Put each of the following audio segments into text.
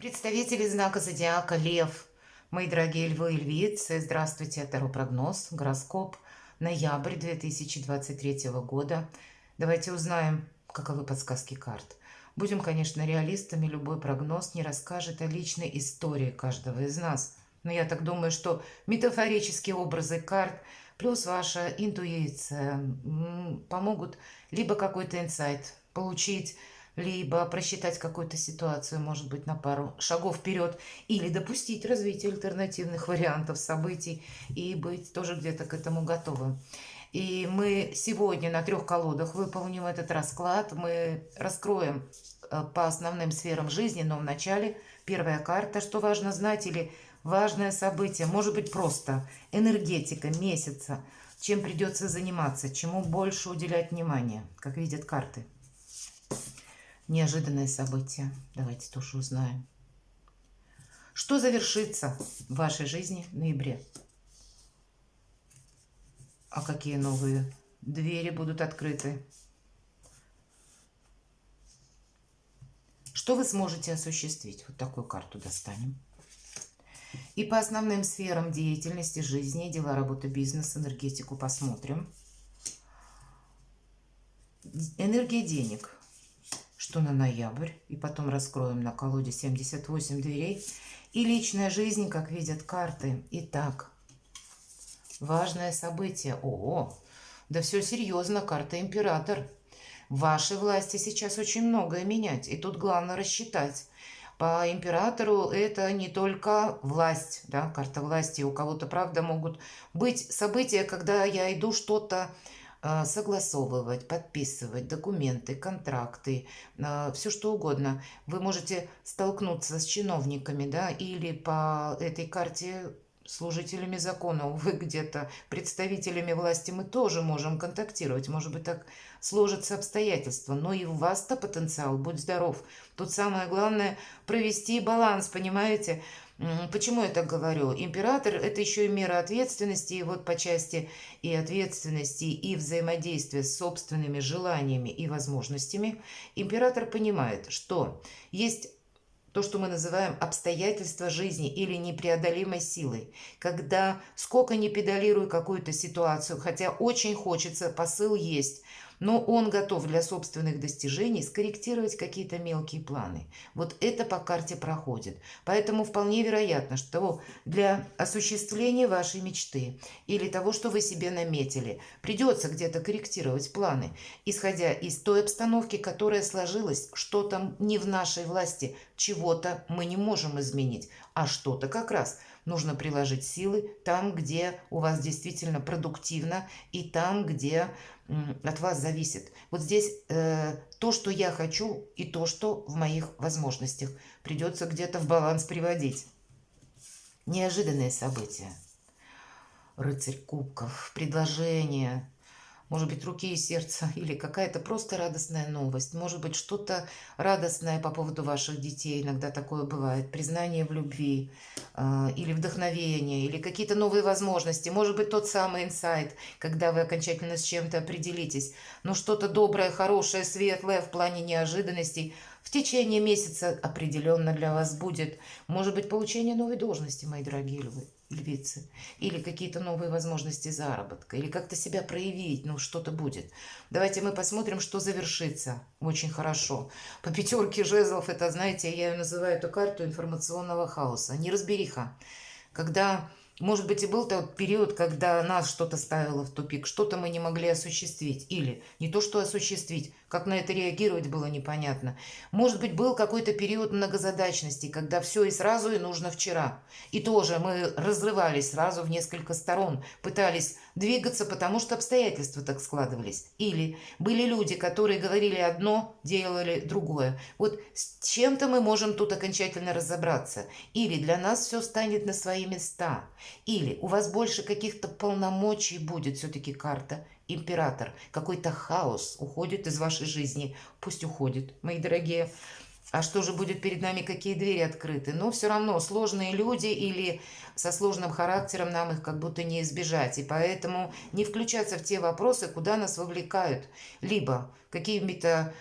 Представители знака зодиака Лев, мои дорогие львы и львицы, здравствуйте, Таро прогноз, гороскоп, ноябрь 2023 года. Давайте узнаем, каковы подсказки карт. Будем, конечно, реалистами, любой прогноз не расскажет о личной истории каждого из нас. Но я так думаю, что метафорические образы карт плюс ваша интуиция помогут либо какой-то инсайт получить, либо просчитать какую-то ситуацию, может быть, на пару шагов вперед, или допустить развитие альтернативных вариантов событий и быть тоже где-то к этому готовым. И мы сегодня на 3 колодах выполним этот расклад. Мы раскроем по основным сферам жизни, но вначале первая карта, что важно знать, или важное событие, может быть, просто энергетика месяца, чем придется заниматься, чему больше уделять внимание, как видят карты. Неожиданное событие. Давайте тоже узнаем. Что завершится в вашей жизни в ноябре? А какие новые двери будут открыты? Что вы сможете осуществить? Вот такую карту достанем. И по основным сферам деятельности, жизни, дела, работы, бизнес, энергетику посмотрим. Энергия денег. Что на ноябрь, и потом раскроем на колоде 78 дверей. И личная жизнь, как видят карты. Итак, важное событие. О, да все серьезно, карта император. В вашей власти сейчас очень многое менять, и тут главное рассчитать. По императору это не только власть, да, карта власти. У кого-то, правда, могут быть события, когда я иду что-то согласовывать, подписывать документы, контракты, все что угодно. Вы можете столкнуться с чиновниками, да, или по этой карте служителями закона, увы, где-то представителями власти мы тоже можем контактировать. Может быть, так сложатся обстоятельства, но и у вас-то потенциал, будь здоров. Тут самое главное провести баланс, понимаете? Почему я так говорю? Император – это еще и мера ответственности, и вот по части и ответственности, и взаимодействия с собственными желаниями и возможностями, император понимает, что есть то, что мы называем обстоятельства жизни или непреодолимой силой. Когда сколько ни педалируй какую-то ситуацию, хотя очень хочется, посыл есть, но он готов для собственных достижений скорректировать какие-то мелкие планы. Вот это по карте проходит. Поэтому вполне вероятно, что для осуществления вашей мечты или того, что вы себе наметили, придется где-то корректировать планы, исходя из той обстановки, которая сложилась, что-то не в нашей власти, чего-то мы не можем изменить, а что-то как раз нужно приложить силы там, где у вас действительно продуктивно, и там, где от вас зависит. Вот здесь то, что я хочу, и то, что в моих возможностях. Придется где-то в баланс приводить. Неожиданные события. Рыцарь кубков, предложение, может быть, руки и сердца, или какая-то просто радостная новость, может быть, что-то радостное по поводу ваших детей, иногда такое бывает, признание в любви, или вдохновение, или какие-то новые возможности, может быть, тот самый инсайт, когда вы окончательно с чем-то определитесь, но что-то доброе, хорошее, светлое в плане неожиданностей в течение месяца определенно для вас будет. Может быть, получение новой должности, мои дорогие львицы, или какие-то новые возможности заработка, или как-то себя проявить, ну что-то будет. Давайте мы посмотрим, что завершится очень хорошо. По пятерке жезлов, это, знаете, я ее называю эту карту информационного хаоса, неразбериха. Когда, может быть, и был тот период, когда нас что-то ставило в тупик, что-то мы не могли осуществить, или не то, что осуществить, как на это реагировать было непонятно. Может быть, был какой-то период многозадачности, когда все и сразу, и нужно вчера. И тоже мы разрывались сразу в несколько сторон, пытались двигаться, потому что обстоятельства так складывались. Или были люди, которые говорили одно, делали другое. Вот с чем-то мы можем тут окончательно разобраться. Или для нас все станет на свои места. Или у вас больше каких-то полномочий будет, все-таки карта император. Какой-то хаос уходит из вашей жизни. Пусть уходит, мои дорогие. А что же будет перед нами, какие двери открыты? Но все равно сложные люди или со сложным характером нам их как будто не избежать. И поэтому не включаться в те вопросы, куда нас вовлекают. Либо какими-то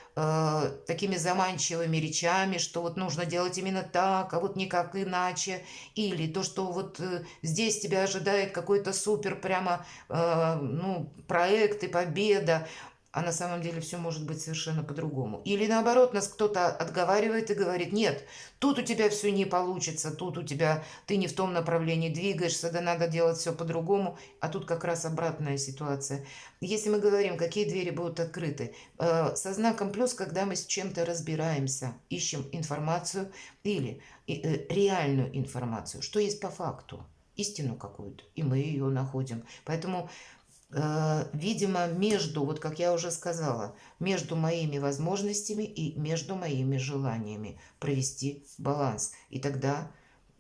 такими заманчивыми речами, что вот нужно делать именно так, а вот никак иначе. Или то, что вот здесь тебя ожидает какой-то супер прямо ну, проект и победа, а на самом деле все может быть совершенно по-другому. Или наоборот, нас кто-то отговаривает и говорит, нет, тут у тебя все не получится, тут у тебя ты не в том направлении двигаешься, да надо делать все по-другому, а тут как раз обратная ситуация. Если мы говорим, какие двери будут открыты, со знаком плюс, когда мы с чем-то разбираемся, ищем информацию или реальную информацию, что есть по факту, истину какую-то, и мы ее находим. Поэтому видимо, между, вот как я уже сказала, между моими возможностями и между моими желаниями провести баланс. И тогда,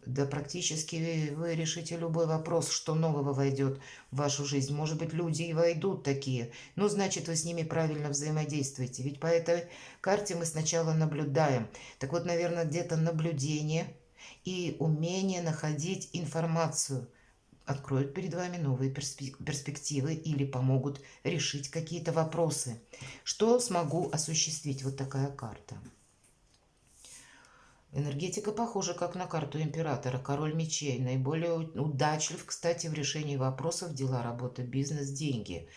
да, практически вы решите любой вопрос, что нового войдет в вашу жизнь. Может быть, люди и войдут такие, ну, значит, вы с ними правильно взаимодействуете. Ведь по этой карте мы сначала наблюдаем. Так вот, наверное, где-то наблюдение и умение находить информацию откроют перед вами новые перспективы или помогут решить какие-то вопросы. Что смогу осуществить? Вот такая карта. Энергетика похожа как на карту императора, король мечей. Наиболее удачлив, кстати, в решении вопросов, дела, работа, бизнес, деньги.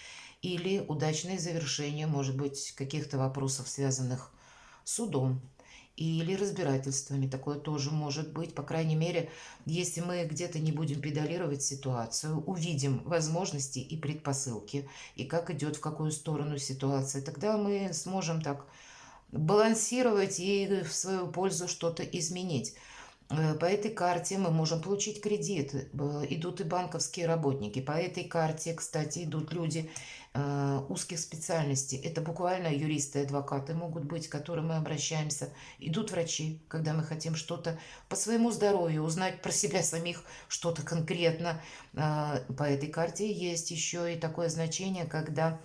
Или удачное завершение, может быть, каких-то вопросов, связанных с судом или разбирательствами. Такое тоже может быть. По крайней мере, если мы где-то не будем педалировать ситуацию, увидим возможности и предпосылки, и как идет, в какую сторону ситуация, тогда мы сможем так балансировать и в свою пользу что-то изменить. По этой карте мы можем получить кредит. Идут и банковские работники. По этой карте, кстати, идут люди узких специальностей. Это буквально юристы, адвокаты могут быть, к которым мы обращаемся. Идут врачи, когда мы хотим что-то по своему здоровью, узнать про себя самих что-то конкретно. По этой карте есть еще и такое значение, когда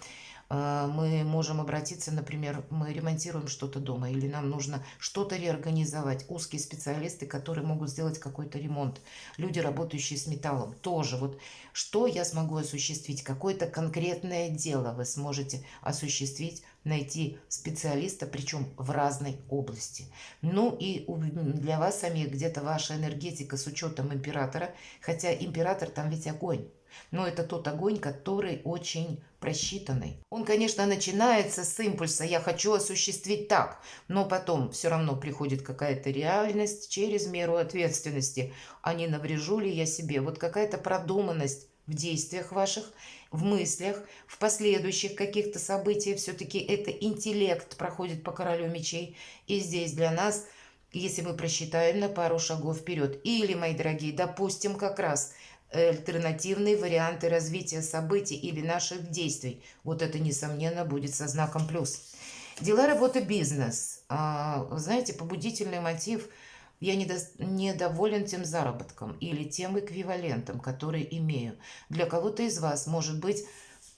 мы можем обратиться, например, мы ремонтируем что-то дома, или нам нужно что-то реорганизовать. Узкие специалисты, которые могут сделать какой-то ремонт. Люди, работающие с металлом, тоже. Вот что я смогу осуществить? Какое-то конкретное дело вы сможете осуществить, найти специалиста, причем в разной области. Ну и для вас самих где-то ваша энергетика с учетом императора, хотя император там ведь огонь. Но это тот огонь, который очень просчитанный. Он, конечно, начинается с импульса «я хочу осуществить так», но потом все равно приходит какая-то реальность через меру ответственности. А не наврежу ли я себе? Вот какая-то продуманность в действиях ваших, в мыслях, в последующих каких-то событиях. Все-таки это интеллект проходит по королю мечей. И здесь для нас, если мы просчитаем на пару шагов вперед, или, мои дорогие, допустим, как раз альтернативные варианты развития событий или наших действий. Вот это, несомненно, будет со знаком плюс. Дела, работа, бизнес. Знаете, побудительный мотив – я недоволен тем заработком или тем эквивалентом, который имею. Для кого-то из вас может быть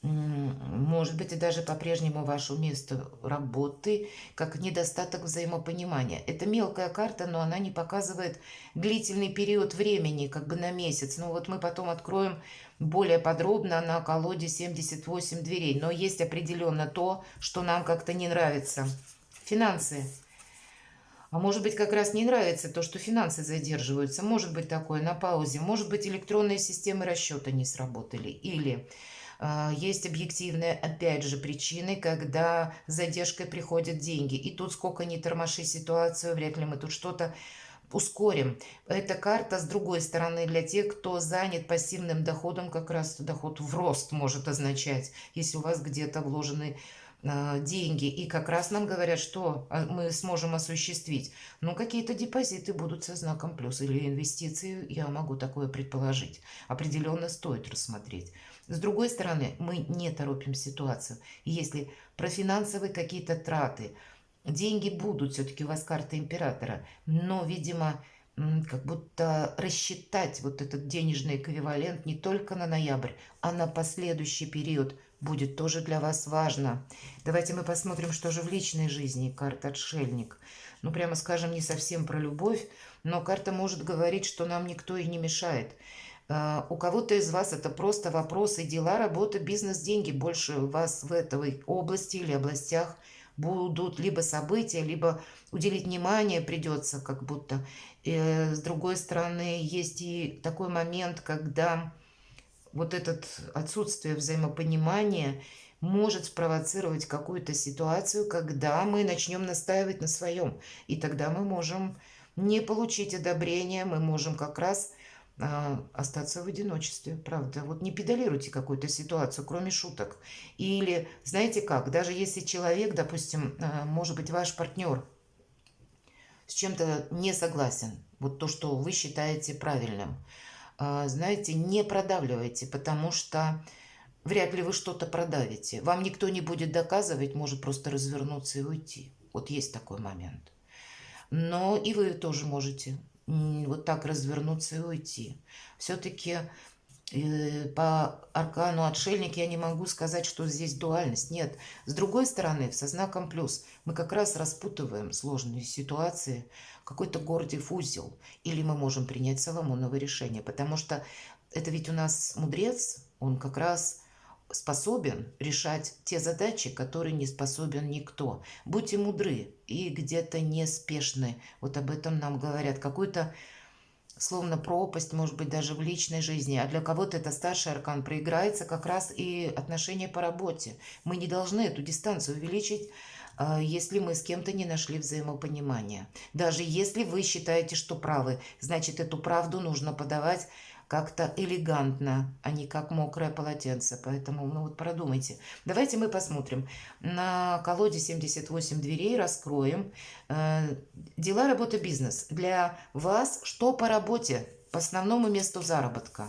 и даже по-прежнему ваше место работы как недостаток взаимопонимания. Это мелкая карта, но она не показывает длительный период времени, как бы на месяц. Ну вот мы потом откроем более подробно на колоде 78 дверей. Но есть определенно то, что нам как-то не нравится. Финансы. А может быть, как раз не нравится то, что финансы задерживаются. Может быть такое на паузе. Может быть, электронные системы расчета не сработали. Или есть объективные, опять же, причины, когда с задержкой приходят деньги. И тут сколько ни тормоши ситуацию, вряд ли мы тут что-то ускорим. Эта карта, с другой стороны, для тех, кто занят пассивным доходом, как раз доход в рост может означать, если у вас где-то вложены деньги. И как раз нам говорят, что мы сможем осуществить. Ну, какие-то депозиты будут со знаком плюс или инвестиции, я могу такое предположить. Определенно стоит рассмотреть. С другой стороны, мы не торопим ситуацию. И если про финансовые какие-то траты, деньги будут, все-таки у вас карта императора, но, видимо, как будто рассчитать вот этот денежный эквивалент не только на ноябрь, а на последующий период будет тоже для вас важно. Давайте мы посмотрим, что же в личной жизни. Карта «Отшельник». Ну, прямо скажем, не совсем про любовь, но карта может говорить, что нам никто и не мешает. У кого-то из вас это просто вопросы, дела, работа, бизнес, деньги. Больше у вас в этой области или областях будут либо события, либо уделить внимание придется как будто. С другой стороны, есть и такой момент, когда вот это отсутствие взаимопонимания может спровоцировать какую-то ситуацию, когда мы начнем настаивать на своем. И тогда мы можем не получить одобрения, мы можем как раз остаться в одиночестве, правда. Вот не педалируйте какую-то ситуацию, кроме шуток. Или, знаете как, даже если человек, допустим, может быть, ваш партнер с чем-то не согласен, вот то, что вы считаете правильным, знаете, не продавливайте, потому что вряд ли вы что-то продавите. Вам никто не будет доказывать, может просто развернуться и уйти. Вот есть такой момент. Но и вы тоже можете вот так развернуться и уйти. Все-таки по аркану «Отшельник» я не могу сказать, что здесь дуальность. Нет. С другой стороны, со знаком плюс, мы как раз распутываем сложные ситуации, какой-то гордий узел. Или мы можем принять Соломоново решение, потому что это ведь у нас мудрец, он как раз способен решать те задачи, которые не способен никто. Будьте мудры и где-то неспешны. Вот об этом нам говорят. Какой-то словно пропасть, может быть, даже в личной жизни. А для кого-то это старший аркан проиграется как раз и отношения по работе. Мы не должны эту дистанцию увеличить, если мы с кем-то не нашли взаимопонимания. Даже если вы считаете, что правы, значит, эту правду нужно подавать как-то элегантно, а не как мокрое полотенце. Поэтому, ну вот продумайте. Давайте мы посмотрим. На колоде 78 дверей раскроем. Дела, работа, бизнес. Для вас что по работе, по основному месту заработка?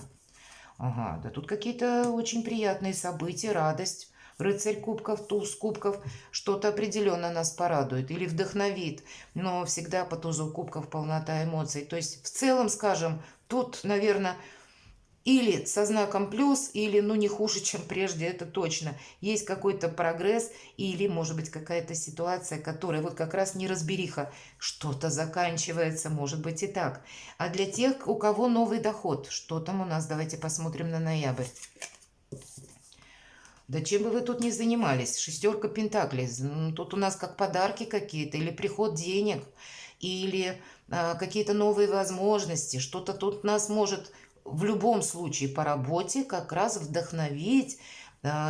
Ага, да тут какие-то очень приятные события, радость. Рыцарь кубков, туз кубков, что-то определенно нас порадует или вдохновит, но всегда по тузу кубков полнота эмоций. То есть в целом, скажем, тут, наверное, или со знаком плюс, или, ну, не хуже, чем прежде, это точно. Есть какой-то прогресс, или, может быть, какая-то ситуация, которая вот как раз неразбериха. Что-то заканчивается, может быть и так. А для тех, у кого новый доход, что там у нас? Давайте посмотрим на ноябрь. Да чем бы вы тут ни занимались, шестерка пентаклей, тут у нас как подарки какие-то, или приход денег, или какие-то новые возможности, что-то тут нас может в любом случае по работе как раз вдохновить,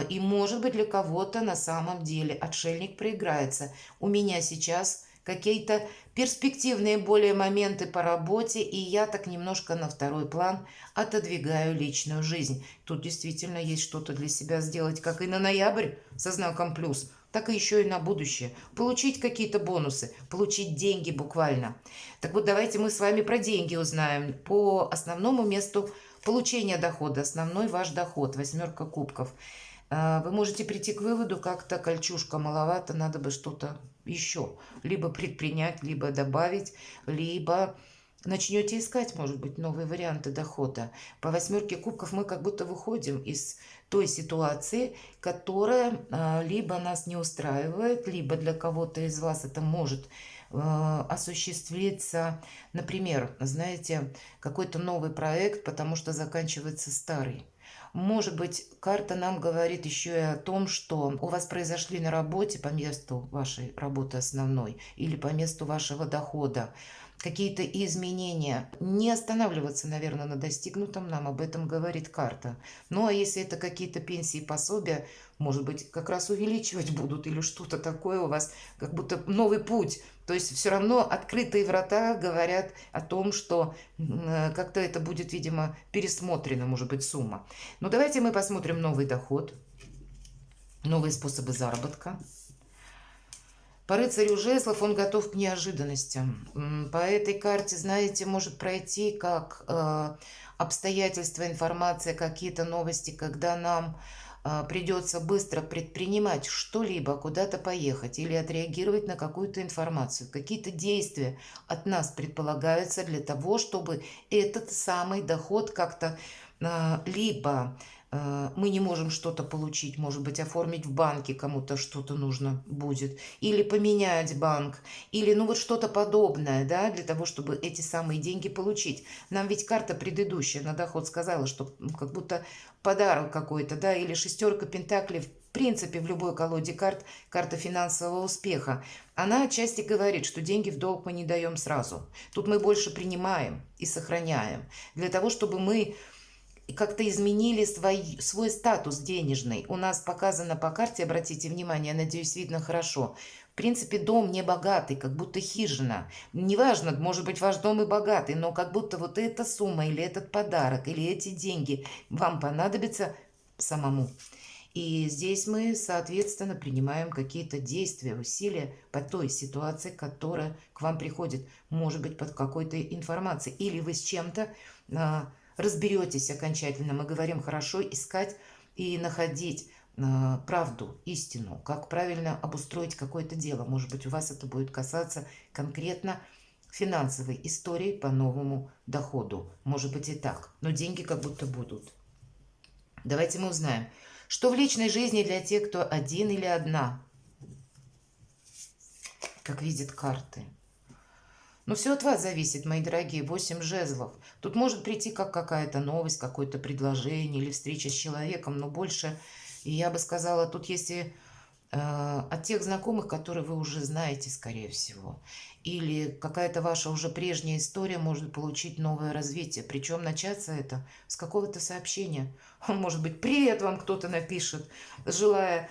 и может быть для кого-то на самом деле отшельник проиграется. У меня сейчас какие-то перспективные более моменты по работе, и я так немножко на второй план отодвигаю личную жизнь. Тут действительно есть что-то для себя сделать, как и на ноябрь со знаком плюс, так и еще и на будущее. Получить какие-то бонусы, получить деньги буквально. Так вот, давайте мы с вами про деньги узнаем. По основному месту получения дохода, основной ваш доход, восьмерка кубков. Вы можете прийти к выводу, как-то кольчушка маловато, надо бы что-то еще. Либо предпринять, либо добавить, либо начнете искать, может быть, новые варианты дохода. По восьмерке кубков мы как будто выходим из той ситуации, которая либо нас не устраивает, либо для кого-то из вас это может осуществиться, например, знаете, какой-то новый проект, потому что заканчивается старый. Может быть, карта нам говорит еще и о том, что у вас произошли на работе по месту вашей работы основной или по месту вашего дохода какие-то изменения. Не останавливаться, наверное, на достигнутом, нам об этом говорит карта. Ну, а если это какие-то пенсии, пособия, может быть, как раз увеличивать будут или что-то такое у вас, как будто новый путь. То есть все равно открытые врата говорят о том, что как-то это будет, видимо, пересмотрена, может быть, сумма. Но давайте мы посмотрим новый доход, новые способы заработка. По рыцарю жезлов он готов к неожиданностям. По этой карте, знаете, может пройти как обстоятельства, информация, какие-то новости, когда нам придется быстро предпринимать что-либо, куда-то поехать или отреагировать на какую-то информацию. Какие-то действия от нас предполагаются для того, чтобы этот самый доход как-то либо мы не можем что-то получить, может быть, оформить в банке кому-то что-то нужно будет, или поменять банк, или ну вот что-то подобное, да, для того, чтобы эти самые деньги получить. Нам ведь карта предыдущая на доход сказала, что как будто подарок какой-то, да, или шестерка пентаклей, в принципе, в любой колоде карт, карта финансового успеха, она отчасти говорит, что деньги в долг мы не даем сразу. Тут мы больше принимаем и сохраняем, для того, чтобы мы как-то изменили свой статус денежный. У нас показано по карте, обратите внимание, надеюсь, видно хорошо. В принципе, дом не богатый, как будто хижина. Неважно, может быть, ваш дом и богатый, но как будто вот эта сумма или этот подарок, или эти деньги вам понадобятся самому. И здесь мы, соответственно, принимаем какие-то действия, усилия по той ситуации, которая к вам приходит. Может быть, под какой-то информацией. Или вы с чем-то разберетесь окончательно. Мы говорим хорошо искать и находить правду, истину, как правильно обустроить какое-то дело. Может быть, у вас это будет касаться конкретно финансовой истории по новому доходу. Может быть и так, но деньги как будто будут. Давайте мы узнаем, что в личной жизни для тех, кто один или одна, как видят карты. Но все от вас зависит, мои дорогие, 8 жезлов. Тут может прийти как какая-то новость, какое-то предложение или встреча с человеком, но больше, и я бы сказала, тут есть и от тех знакомых, которые вы уже знаете, скорее всего. Или какая-то ваша уже прежняя история может получить новое развитие. Причем начаться это с какого-то сообщения. Может быть, привет вам кто-то напишет, желая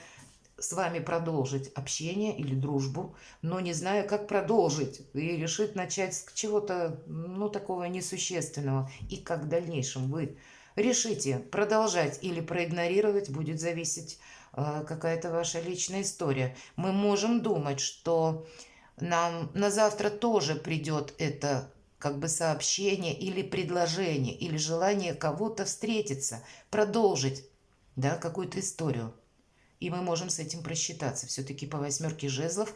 с вами продолжить общение или дружбу, но не зная, как продолжить, и решит начать с чего-то, ну, такого несущественного. И как в дальнейшем вы решите продолжать или проигнорировать, будет зависеть какая-то ваша личная история. Мы можем думать, что нам на завтра тоже придет это как бы сообщение или предложение, или желание кого-то встретиться, продолжить, да, какую-то историю. И мы можем с этим просчитаться. Все-таки по 8 жезлов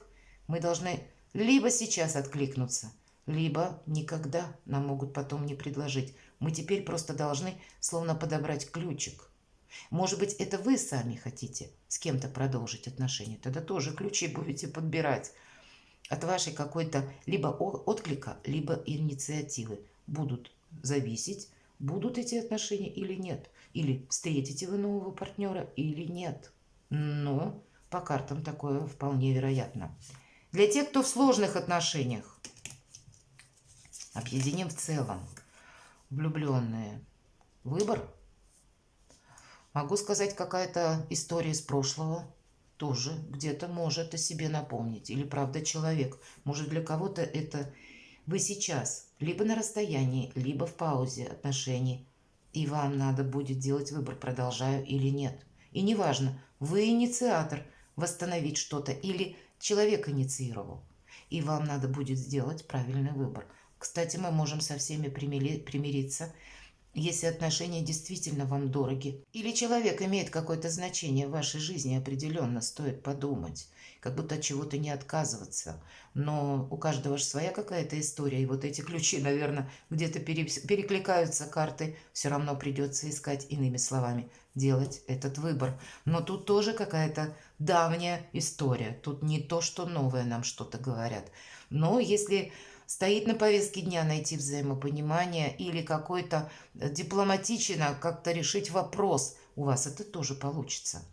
мы должны либо сейчас откликнуться, либо никогда нам могут потом не предложить. Мы теперь просто должны словно подобрать ключик. Может быть, это вы сами хотите с кем-то продолжить отношения. Тогда тоже ключи будете подбирать. От вашей какой-то либо отклика, либо инициативы будут зависеть, будут эти отношения или нет. Или встретите вы нового партнера или нет. Но по картам такое вполне вероятно. Для тех, кто в сложных отношениях, объединим в целом, влюбленные, выбор. Могу сказать, какая-то история из прошлого тоже где-то может о себе напомнить. Или правда человек. Может для кого-то это вы сейчас либо на расстоянии, либо в паузе отношений. И вам надо будет делать выбор, продолжаю или нет. И неважно, вы инициатор восстановить что-то или человек инициировал. И вам надо будет сделать правильный выбор. Кстати, мы можем со всеми примириться, если отношения действительно вам дороги. Или человек имеет какое-то значение в вашей жизни, определенно стоит подумать. Как будто от чего-то не отказываться. Но у каждого же своя какая-то история. И вот эти ключи, наверное, где-то перекликаются карты. Все равно придется искать, иными словами, делать этот выбор. Но тут тоже какая-то давняя история. Тут не то, что новое нам что-то говорят. Но если стоит на повестке дня найти взаимопонимание или какой-то дипломатично как-то решить вопрос, у вас это тоже получится.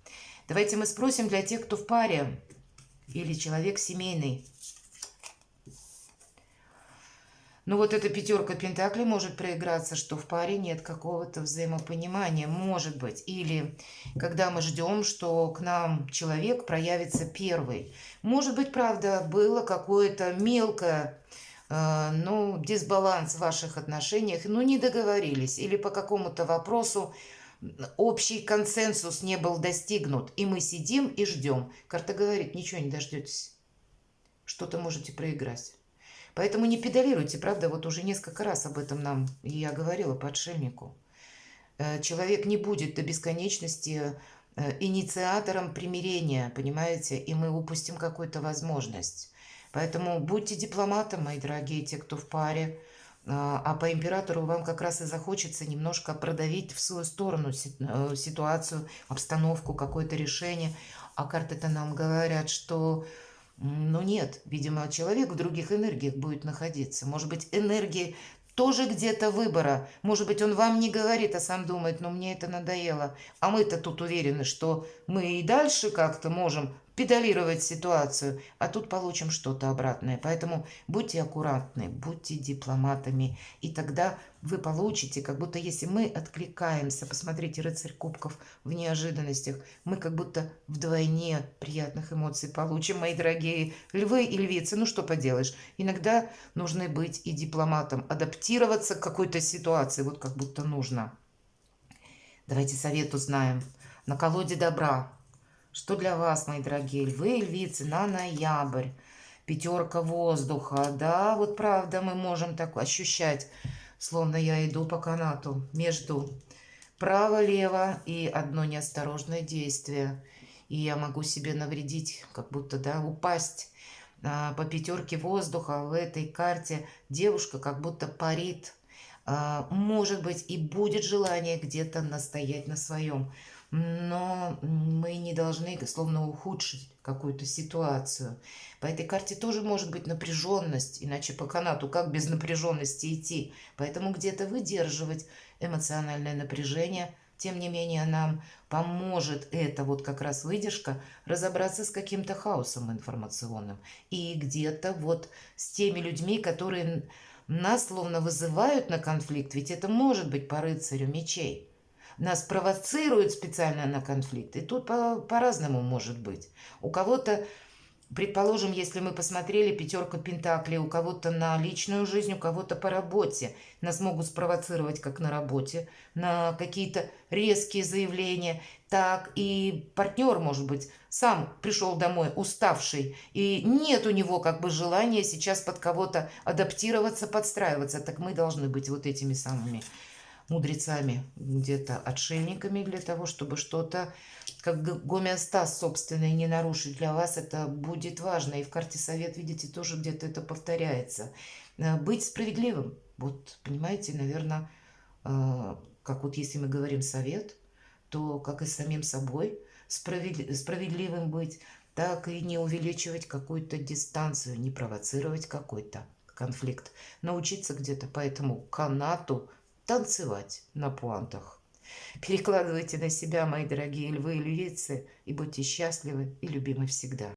Давайте мы спросим для тех, кто в паре или человек семейный. Ну вот эта 5 пентаклей может проиграться, что в паре нет какого-то взаимопонимания, может быть. Или когда мы ждем, что к нам человек проявится первый. Может быть, правда, было какое-то мелкое, ну, дисбаланс в ваших отношениях, ну, не договорились. Или по какому-то вопросу общий консенсус не был достигнут. И мы сидим и ждем. Карта говорит, ничего не дождетесь. Что-то можете проиграть. Поэтому не педалируйте, правда, вот уже несколько раз об этом я говорила по отшельнику. Человек не будет до бесконечности инициатором примирения, понимаете, и мы упустим какую-то возможность. Поэтому будьте дипломатом, мои дорогие, те, кто в паре. А по императору вам как раз и захочется немножко продавить в свою сторону ситуацию, обстановку, какое-то решение. А карты-то нам говорят, что, ну нет, видимо, человек в других энергиях будет находиться. Может быть, энергии тоже где-то выбора. Может быть, он вам не говорит, а сам думает, ну мне это надоело. А мы-то тут уверены, что мы и дальше как-то можем педалировать ситуацию, а тут получим что-то обратное. Поэтому будьте аккуратны, будьте дипломатами, и тогда вы получите, как будто если мы откликаемся, посмотрите, рыцарь кубков в неожиданностях, мы как будто вдвойне приятных эмоций получим, мои дорогие львы и львицы. Ну что поделаешь, иногда нужно быть и дипломатом, адаптироваться к какой-то ситуации, вот как будто нужно. Давайте совет узнаем. На колоде добра. Что для вас, мои дорогие львы и львицы, на ноябрь? Пятерка воздуха. Да, вот правда, мы можем так ощущать, словно я иду по канату между право-лево и одно неосторожное действие. И я могу себе навредить, как будто, да, упасть. По пятерке воздуха в этой карте девушка как будто парит. Может быть, и будет желание где-то настоять на своем, но мы не должны словно ухудшить какую-то ситуацию. По этой карте тоже может быть напряженность, иначе по канату как без напряженности идти. Поэтому где-то выдерживать эмоциональное напряжение. Тем не менее, нам поможет эта вот как раз выдержка разобраться с каким-то хаосом информационным. И где-то вот с теми людьми, которые нас словно вызывают на конфликт, ведь это может быть по рыцарю мечей. Нас провоцируют специально на конфликт, и тут по-разному может быть. У кого-то, предположим, если мы посмотрели пятерка пентаклей, у кого-то на личную жизнь, у кого-то по работе. Нас могут спровоцировать как на работе, на какие-то резкие заявления, так и партнер, может быть, сам пришел домой уставший, и нет у него как бы желания сейчас под кого-то адаптироваться, подстраиваться. Так мы должны быть вот этими самыми мудрецами, где-то отшельниками для того, чтобы что-то, как гомеостаз собственный, не нарушить. Для вас это будет важно. И в карте совет, видите, тоже где-то это повторяется. Быть справедливым. Вот, понимаете, наверное, как вот если мы говорим совет, то как и с самим собой справедливым быть, так и не увеличивать какую-то дистанцию, не провоцировать какой-то конфликт. Научиться где-то по этому канату танцевать на пуантах. Перекладывайте на себя, мои дорогие львы и львицы, и будьте счастливы и любимы всегда.